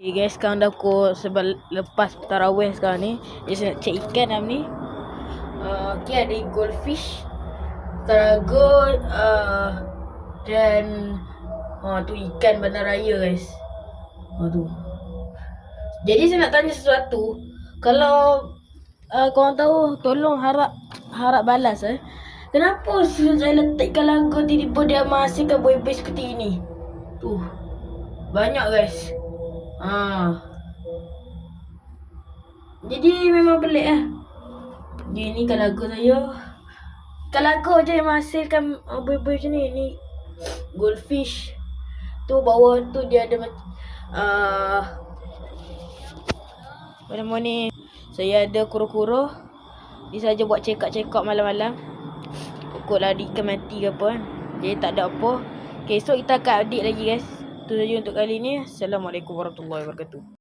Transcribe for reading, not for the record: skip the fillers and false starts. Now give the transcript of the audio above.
Okay guys, sekarang dah pukul lepas tarawih sekarang ni. Just nak cek ikan dalam ni. Okay, ada goldfish, tarago, dan tu ikan bandaraya guys. Tu. Jadi saya nak tanya sesuatu. Kalau korang tahu, tolong harap balas kenapa saya letak ikan lagu tiba-tiba dia menghasilkan buih-buih seperti ini? Tu. Banyak guys. Jadi memang pelik lah. Ni ikan lagu saya. Ikan lagu je yang menghasilkan buih-buih macam ni. Ni goldfish. Tu bawah tu dia ada apa nama ni? Saya ada kuro-kuro. Dia saja buat check up malam-malam. Takutlah ada ikan mati ke apa kan. Jadi tak ada apa. Okay, esok kita akan update lagi guys. Itu saja untuk kali ni. Assalamualaikum warahmatullahi wabarakatuh.